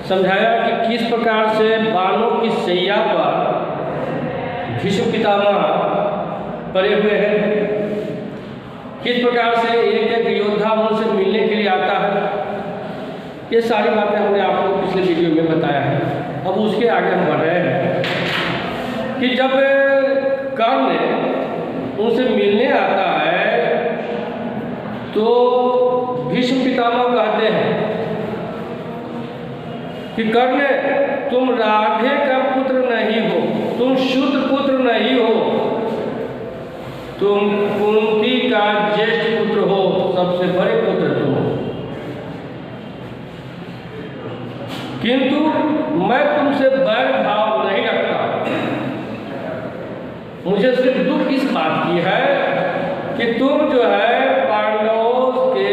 समझाया कि किस प्रकार से बाणों की शैया पर भीष्म पितामह पड़े हुए हैं, किस प्रकार से एक एक योद्धा उनसे मिलने के लिए आता है। ये सारी बातें हमने आपको पिछले वीडियो में बताया है। अब उसके आगे हम बढ़ रहे हैं कि जब कर्ण उनसे मिलने आता है तो भीष्म पितामह कहते हैं कि कर्ण, तुम राधे का पुत्र नहीं हो, तुम शुद्ध पुत्र नहीं हो, तुम कुंती का ज्येष्ठ पुत्र हो, सबसे बड़े पुत्र तुम हो। किंतु मैं तुमसे बैर भाव नहीं रखता। मुझे सिर्फ दुख इस बात की है कि तुम जो है पांडवों के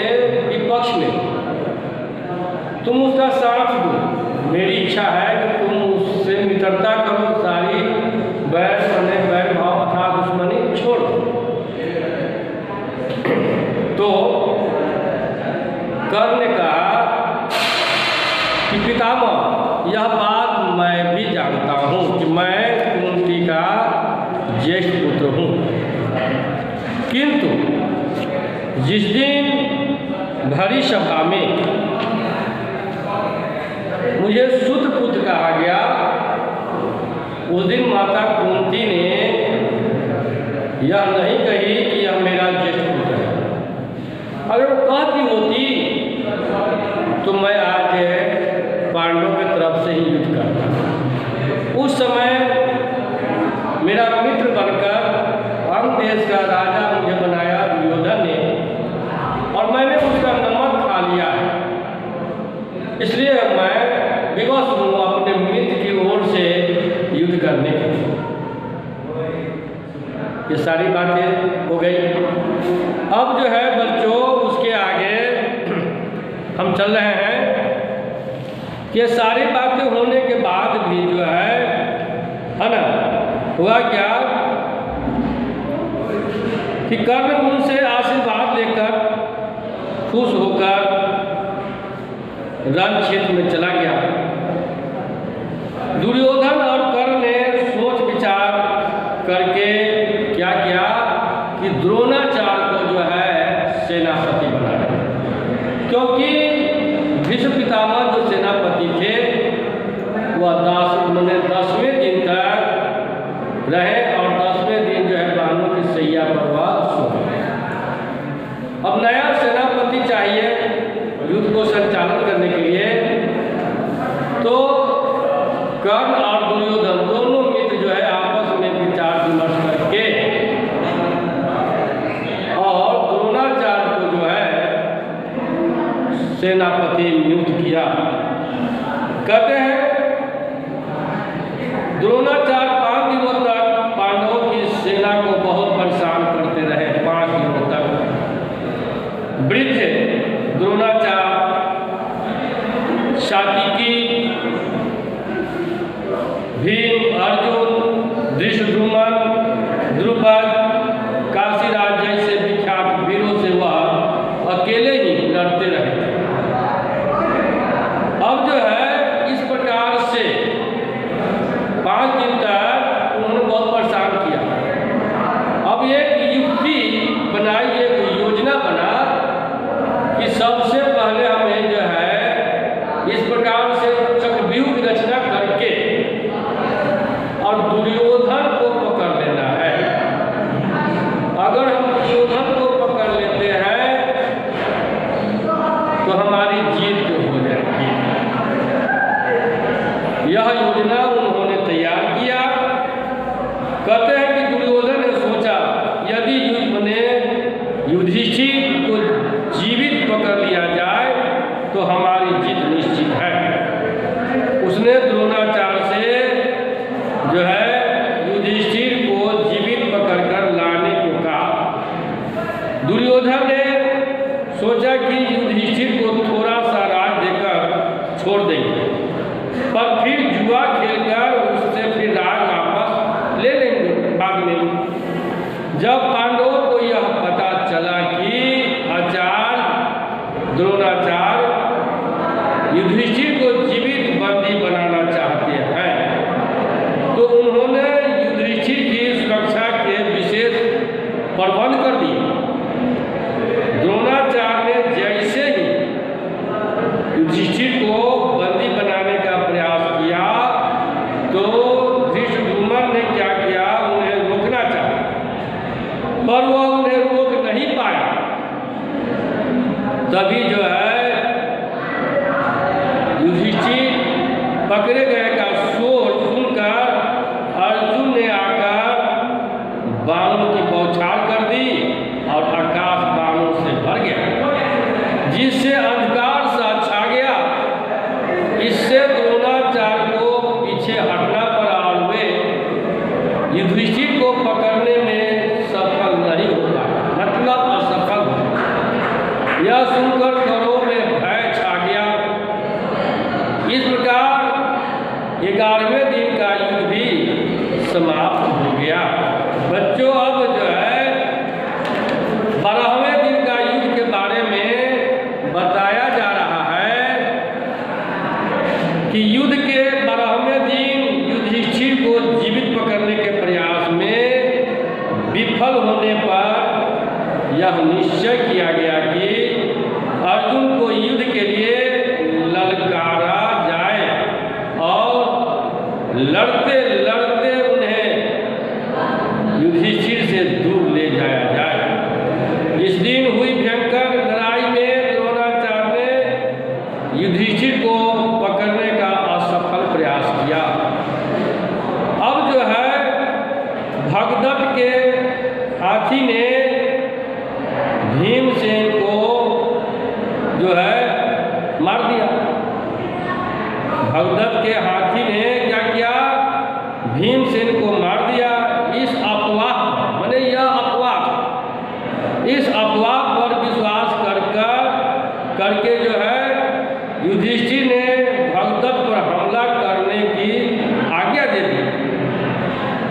विपक्ष में तुम उसका साथ दो। मेरी इच्छा है कि तुम उससे मित्रता करो, सारी बैर भाव अथवा दुश्मनी छोड़ दो। तो कर्ण ने कहा कि पितामह, यह बात मैं भी जानता हूँ कि मैं कुंती का ज्येष्ठ पुत्र हूँ, किंतु जिस दिन भरी सभा में मुझे शुद्ध पुत्र कहा गया, उस दिन माता कुंती ने यह नहीं कही कि यह मेरा ज्येष्ठ पुत्र है। अगर वो कहती होती तो मैं आज पांडवों की तरफ से ही युद्ध करता। उस समय मेरा मित्र बनकर अंग देश का राजा मुझे बनाया दुर्योधन ने, और मैंने उसका नमक खा लिया है, इसलिए मैं विवश हूँ अपने मित्र की ओर से युद्ध करने के लिए। ये सारी बातें हो गई। अब जो है बच्चों, उसके आगे हम चल रहे हैं कि ये सारी बातें होने के बाद भी जो है ना, हुआ क्या कि कर्ण उनसे आशीर्वाद लेकर खुश होकर रण क्षेत्र में चला गया। दुर्योधन और कर्ण ने सोच विचार करके क्या किया कि द्रोणाचार्य को जो है सेनापति बनाया, क्योंकि भीष्म पितामह जो सेनापति थे वह 10वें दिन तक रहे और 10वें दिन जो है बाणों की शैया पर वह सो गए। अब नया सेनापति चाहिए युद्ध को संचालन करने के लिए, तो कर्ण और दुर्योधन दोनों मित्र जो है आपस में विचार विमर्श करके और द्रोणाचार्य को जो है सेनापति नियुक्त किया। कहते हैं द्रोणाचार्य 5 दिनों तक पांडवों की सेना को बहुत परेशान करते रहे। 5 दिनों तक वृद्ध द्रोणाचार्य, सात्विकी, भीम, अर्जुन, धृष्टद्युम्न, द्रुपद, काशीराज जैसे विख्यात वीरों से वह अकेले ही लड़ते रहे। अब जो है इस प्रकार से 5 दिन तक उन्होंने बहुत परेशान किया। अब एक युक्ति बनाई, एक योजना बना कि सबसे पहले हमें जो है इस प्रकार से चक्रव्यूह की रचना करके और दुर्योधन को पकड़ लेना है। अगर हम दुर्योधन को पकड़ लेते हैं तो हमारी जीत हो जाएगी। यह योजना उन्होंने तैयार किया। कहते हैं कि दुर्योधन ने सोचा यदि युधिष्ठिर को जीवित पकड़ लिया जाए तो हमारी जीत निश्चित है। उसने द्रोणाचार्य से जो है युधिष्ठिर को जीवित पकड़कर लाने को कहा। दुर्योधन ने सोचा कि युधिष्ठिर को थोड़ा सा राज देकर छोड़ देंगे, पर फिर जुआ खेलकर उससे फिर राज वापस ले लेंगे बाद में। जब पांडवों को यह पता चला कि आचार्य द्रोणाचार्य युधिष्ठिर को जीवित तभी जो है युधिष्ठिर पकड़े गए का शोर सुनकर अर्जुन ने आकर बाणों की बौछार कर दी और आकाश बाणों से भर गया, जिससे अंधकार सा छा गया। इससे द्रोणाचार्य को पीछे हटना पड़ा और वे युधिष्ठिर को पकड़ने में सफल नहीं हो पाए, मतलब असफल हो। यह सुनकर कौरवों में भय छा गया। इस प्रकार 11वें दिन का युद्ध भी समाप्त हो गया। बच्चों, अब जो है 12वें दिन का युद्ध के बारे में बताया जा रहा है कि युद्ध के 12वें दिन युधिष्ठिर को जीवित पकड़ने के प्रयास में विफल होने पर यह निश्चय किया गया कि अर्जुन को युद्ध के लिए ललकारा जाए और लड़ते लड़ते उन्हें युधिष्ठिर से दूर ले जाया जाए। इस दिन हुई भयंकर लड़ाई में द्रोणाचार्य ने युधिष्ठिर को पकड़ने का असफल प्रयास किया। अब जो है भगदत्त के हाथी ने भीमसेन को जो है मार दिया। भगदत्त के हाथी ने क्या किया? भीमसेन को मार दिया। इस अफवाह, माने यह अफवाह, इस अफवाह पर विश्वास करके जो है युधिष्ठिर ने भगदत्त पर हमला करने की आज्ञा दे दी।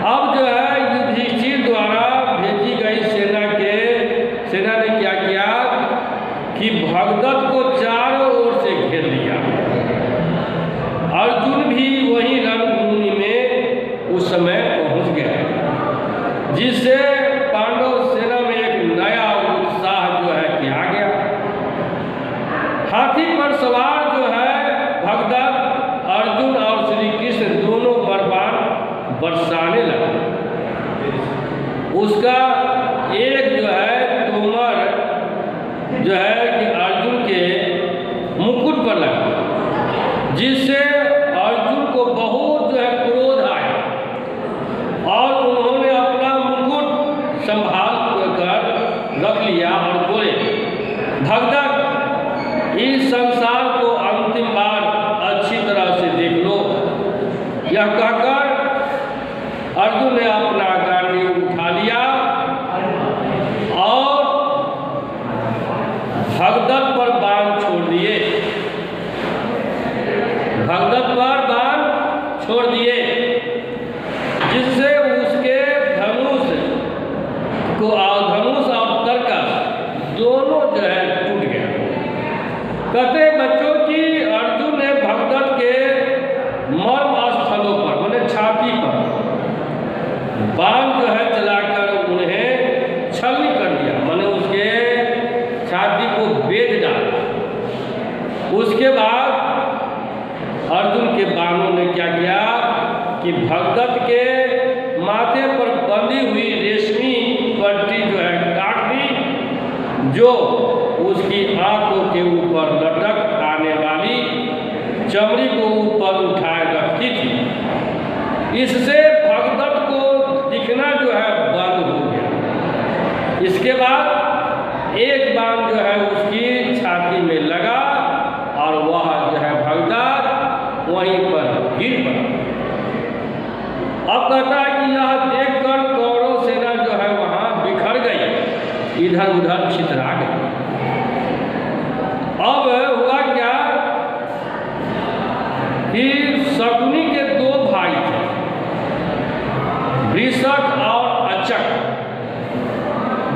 अब जो है युधिष्ठिर द्वारा भेजी गई सेना ने क्या किया कि भगदत्त को चारों ओर से घेर लिया। अर्जुन भी वहीं रणभूमि में उस समय पहुंच गया, जिससे पांडव सेना में एक नया उत्साह जो है कि आ गया। हाथी पर सवार जो है भगदत्त, अर्जुन और श्री कृष्ण दोनों बरबान बरसाने लगे। उसका एक जो है तोमर जो है कि अर्जुन के मुकुट पर लगा, जिससे अर्जुन को बहुत जो है क्रोध आया और उन्होंने अपना मुकुट संभाल कर रख लिया और बोले, भगदत्त, इस संसार को अंतिम बार अच्छी तरह से देख लो। यह कहकर अर्जुन ने अपना गांडीव उठा लिया और भगदत्त पर बाण छोड़ दिए। भगदत्त पर बाण छोड़ दिए, जिससे उसके धनुष और तरकस दोनों जो है टूट गया। कहते बच्चों की अर्जुन ने भगदत्त के मर्म स्थलों पर, माने छाती पर बाण जो है चलाकर उन्हें छलनी कर दिया, माने उसके छाती को बेध डाला। उसके बाद अर्जुन के बाणों ने क्या किया कि भगदत्त के माथे पर बंधी हुई रेशमी पट्टी जो है काट दी, जो उसकी आंखों के ऊपर लटक आने वाली चमड़ी को ऊपर उठाए रखती थी। इससे भगदत्त को दिखना जो है बंद हो गया। इसके बाद एक बाण जो है उसकी छाती में लगा और वह जो है भगदत्त वहीं पर गिर पड़ा। अब कहता है कि यह देखकर कौरव सेना जो है वहां बिखर गई, इधर उधर छितरा गई। अब हुआ क्या कि शकुनी के दो भाई थे, वृषक और अचक,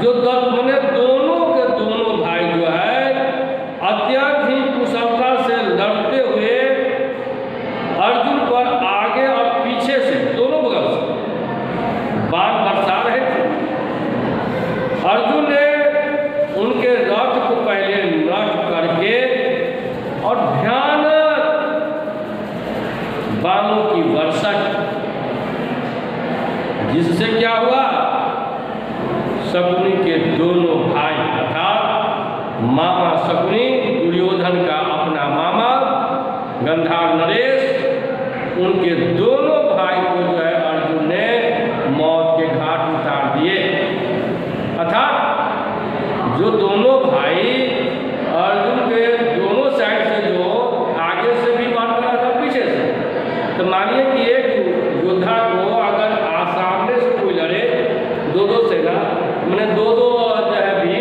जो मैंने दोनों के दोनों भाई जो है अत्यंत ही कुशलता से लड़ते हुए अर्जुन पर आगे और पीछे से दोनों बगल से बाण बरसा रहे थे। अर्जुन ने उनके रथ को पहले नष्ट करके और भयानक बाणों की वर्षा की, जिससे क्या हुआ, शकुनी के दोनों भाई मामा शकुनी, दुर्योधन का अपना मामा गंधार नरेश, उनके दोनों भाई को जो है अर्जुन ने मौत के घाट उतार दिए। अर्थात जो दोनों भाई अर्जुन के दोनों साइड से जो आगे से भी मार रहा था, पीछे से, तो मानिए कि एक योद्धा को अगर सामने से कोई लड़े, दो सेना मैंने दो जो है भी,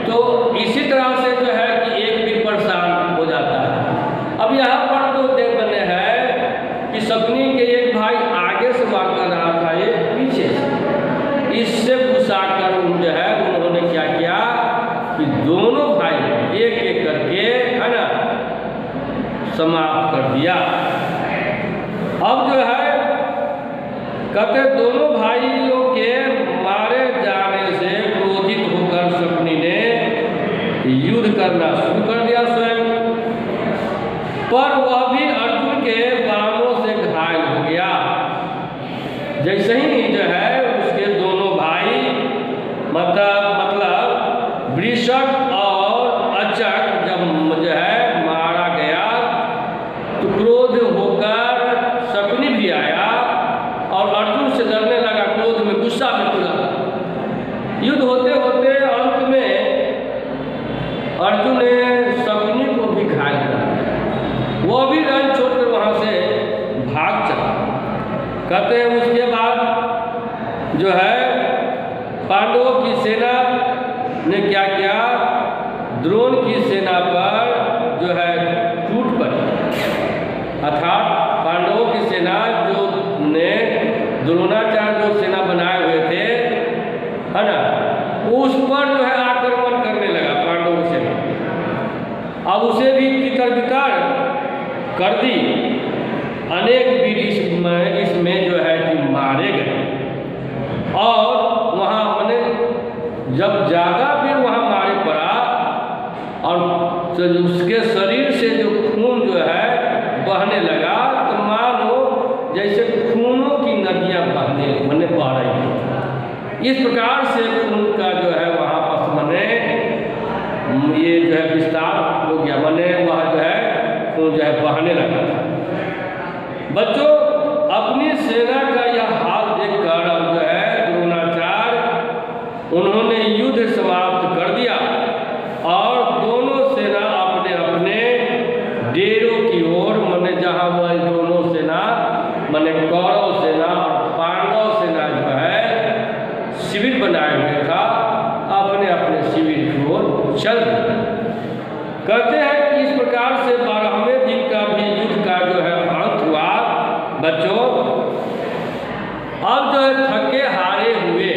तो इसी तरह से जो है कि एक भी परेशान हो जाता है। अब यहाँ पर तो देख बने है कि शकुनी के एक भाई आगे से मार कर रहा था, एक पीछे से। इससे गुस्सा कर जो है उन्होंने क्या किया कि दोनों भाई एक एक करके, है ना, समाप्त कर दिया। अब जो है कहते दोनों भाइयों के मारे जाने से क्रोधित होकर शकुनी ने युद्ध करना शुरू कर दिया स्वयं, पर वह भी अर्जुन के बाणों से घायल हो गया। जैसे ही जो है उसके दोनों भाई मतलब वृषक और अचक जब जो है मारा गया, तो क्रोध होकर शकुनी भी आया और अर्जुन से लड़ने लगा, क्रोध में, गुस्सा में पूरा। युद्ध होते होते अंत में अर्जुन ने शकुनी को भी घायल कर दिया, वो भी रण छोड़कर वहां से भाग चला। कहते हैं उसके बाद जो है पांडवों की सेना ने क्या किया, द्रोण की सेना पर जो है टूट पड़ी। अर्थात पांडवों की सेना जो ने द्रोणाचार्य जो सेना बनाए हुए थे, है ना, उस पर जो है आक्रमण करने लगा पांडवों की सेना। अब उसे भी तितर बितर कर दी। अनेक वीर इसमें जो है कि मारे गए और वहाँ मैंने जब ज़्यादा वीर वहाँ मारे पड़ा और तो उसके शरीर से जो खून जो है बहने लगा, तो मानो जैसे खूनों की नदियाँ बह रही हैं। इस प्रकार से खून का जो है वहाँ पर मैंने ये जो है विस्तार हो गया, मैंने वह जो है खून जो है बहने लगा था। बच्चों, अपनी सेना का यह हाल देखकर अब जो है द्रोणाचार्य उन्होंने युद्ध समाप्त कर दिया और दोनों सेना अपने अपने डेरों की ओर, मैंने जहाँ वह दोनों सेना मैंने कौरव सेना और पांडव सेना जो है शिविर बनाए हुए था, अपने अपने शिविर की ओर चल दिया। कहते हैं कि इस प्रकार से 12वें दिन का भी युद्ध का जो है अंत हुआ। बच्चों, अब जो है थके हारे हुए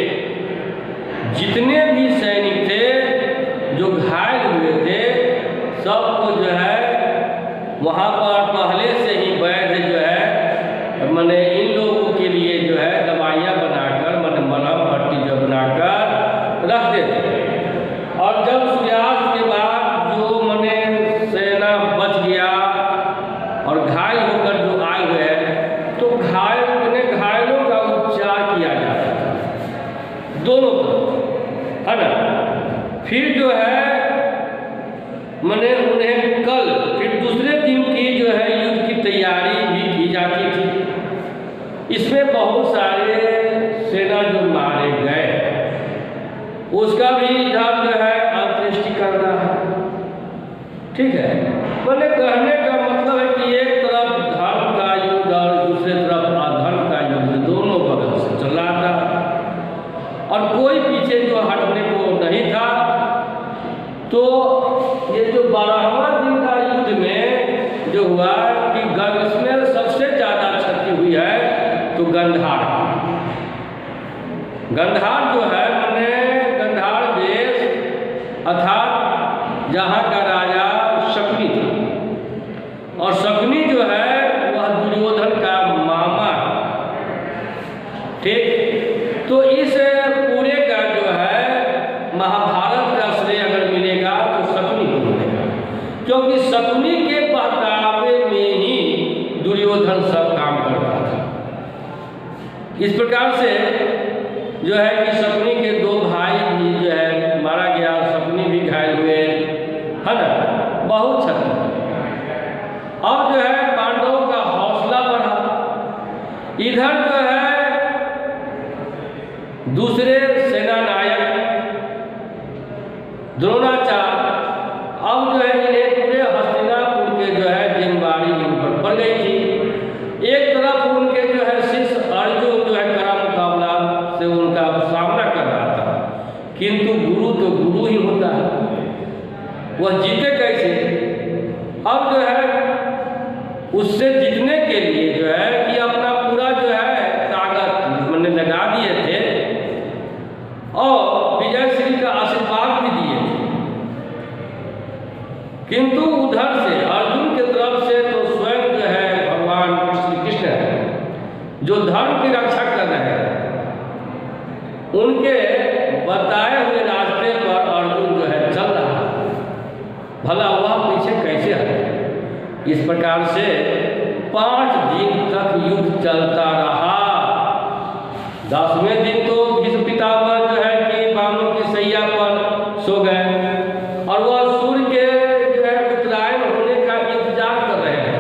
जितने भी सैनिक थे जो घायल हुए थे, सबको जो है वहाँ पर पहले से ही वैद्य जो है मैंने इन लोगों के लिए जो है दवाइयाँ बनाकर, मैंने मलहम पट्टी जो बनाकर रख देते। और जब सूर्यास्त के बाद जो मैंने सेना बच गया और घायल होकर जो आए हुए हैं, तो घायलों का उपचार किया जाता था दोनों तरफ, है ना। फिर जो है मैंने उन्हें कल फिर दूसरे दिन की जो है युद्ध की तैयारी भी की जाती थी। इसमें बहुत सारे सेना जो मारे गए, उसका भी इधर जो है अंत्येष्टि करना है। ठीक है, मैंने कहने का मतलब है कि एक तरफ धर्म का युद्ध और दूसरे तरफ अधर्म का युद्ध, दोनों बगल से चल रहा था और कोई पीछे जो हटने को नहीं था। तो ये जो 12वां दिन का युद्ध में जो हुआ कि इसमें सबसे ज़्यादा क्षति हुई है तो गंधार की। गंधार जो है मैंने गंधार देश अर्थात जहाँ का राजा शकुनी था, और शकुनी जो है वह दुर्योधन का मामा है। ठीक, तो इस पूरे का जो है महाभारत का श्रेय अगर मिलेगा तो शकुनी को मिलेगा, क्योंकि शकुनी के पहरावे में ही दुर्योधन सब काम करता था। इस प्रकार से जो है कि शकुनी के दो भाई भी जो है मारा गया, द्रोणाचार्य अब जो है इन्हें पूरे हस्तिनापुर के जो है जिम्मेवारी इन पर पड़ गई थी। एक तरफ उनके जो है शिष्य अर्जुन जो है कड़ा मुकाबला से उनका सामना कर रहा था, किंतु गुरु तो गुरु ही होता है, वह जीते कैसे। अब जो है उससे जीतने के लिए जो है कि अपना पूरा जो है ताकत मैंने लगा दिए थे और विजय श्री का आशीर्वाद भी दिए थे, किंतु उधर से अर्जुन के तरफ से तो स्वयं जो है भगवान श्री कृष्ण है जो धर्म की रक्षा कर रहे हैं, उनके बताए हुए रास्ते पर अर्जुन जो है चल रहा है, भला वह पीछे कैसे है। इस प्रकार से 5 दिन तक युद्ध चलता रहा। 10वें दिन तो भीष्म पितामह जो है कि बाणों की सैया पर सो गए और वह सूर्य के जो है उत्तरायण होने का इंतजार कर रहे हैं,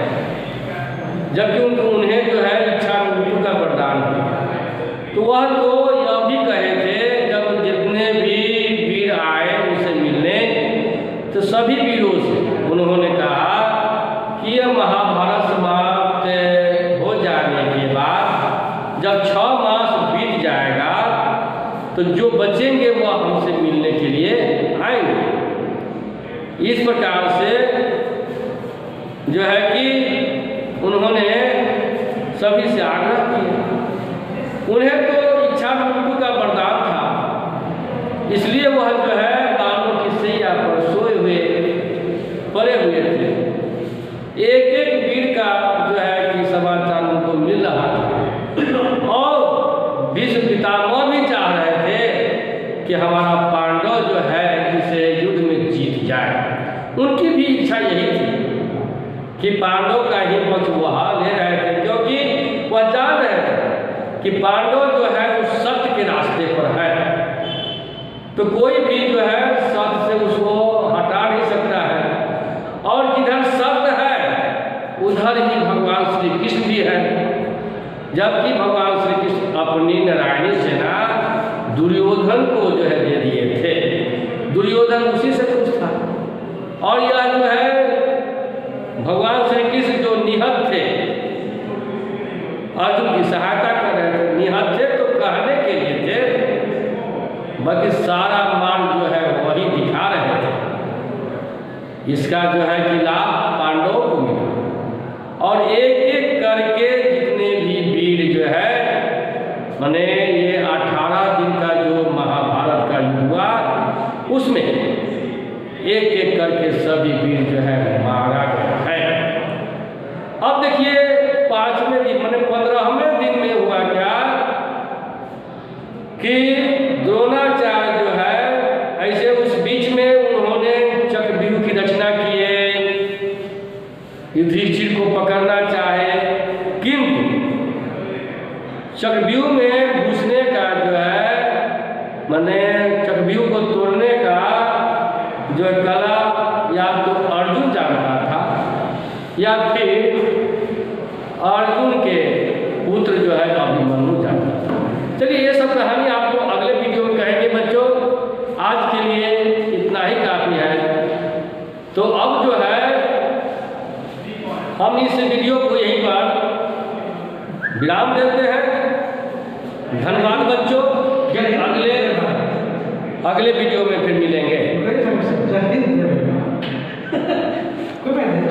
जबकि उन्हें जो है इच्छा मृत्यु का वरदान है। तो वह तो यह भी कहे थे जब जितने भी वीर आए उनसे मिलने, तो सभी वीरों से उन्होंने कहा कि यह महाभारत समाप्त हो जाने के बाद जब 6 मास बीत जाएगा तो जो बचेंगे वह हमसे मिलने के लिए आएंगे। इस प्रकार से जो है कि उन्होंने सभी से आग्रह किया। उन्हें तो इच्छा मृत्यु का वरदान था, इसलिए वह जो है बाणों की सैया पर सोए हुए पड़े हुए थे। एक एक वीर का जो है कि समाचार उनको मिल रहा था और भीष्म पितामह भी चाह रहे थे कि हमारा पांडव जो है इसे युद्ध में जीत जाए। उनकी भी इच्छा यही थी कि पांडव का ही पक्ष वह ले रहे थे, क्योंकि वह जान रहे थे कि पांडव जो है उस सत्य के रास्ते पर है, तो कोई भी जो है सत्य से उसको हटा नहीं सकता है। और जिधर सत्य है उधर ही भगवान श्री कृष्ण भी है, जबकि भगवान श्री कृष्ण अपनी नारायणी सेना दुर्योधन को जो है दे दिए थे। दुर्योधन उसी से खुश था और यह जो है भगवान श्री कृष्ण जो निहत थे, अर्जुन की सहायता कर रहे थे। निहत थे तो कहने के लिए थे, बाकी सारा माल जो है वही दिखा रहे थे। इसका जो है कि लाभ पांडवों को मिला और एक एक करके जितने भी वीर जो है माने ये 18 दिन का जो महाभारत का युद्ध हुआ उसमें एक एक करके सभी वीर जो है मारा गया है। अब देखिए 5वें दिन माने 15वें दिन में हुआ क्या कि द्रोणाचार्य जो है ऐसे उस बीच में उन्होंने चक्रव्यूह की रचना किए, युधिष्ठिर को पकड़ना चाहे, किंतु चक्रव्यूह में घुसने का जो है माने चक्रव्यूह को तोड़ने का जो कला या तो अर्जुन जानता था या फिर अर्जुन के पुत्र जो है अभिमन्यु जानता था। चलिए ये सब कहानी आपको अगले वीडियो में कहेंगे बच्चों, आज के लिए इतना ही काफ़ी है। तो अब जो है हम इस वीडियो को यहीं पर विराम देते हैं। धन्यवाद बच्चों, अगले वीडियो में फिर मिलेंगे। कोई बात नहीं,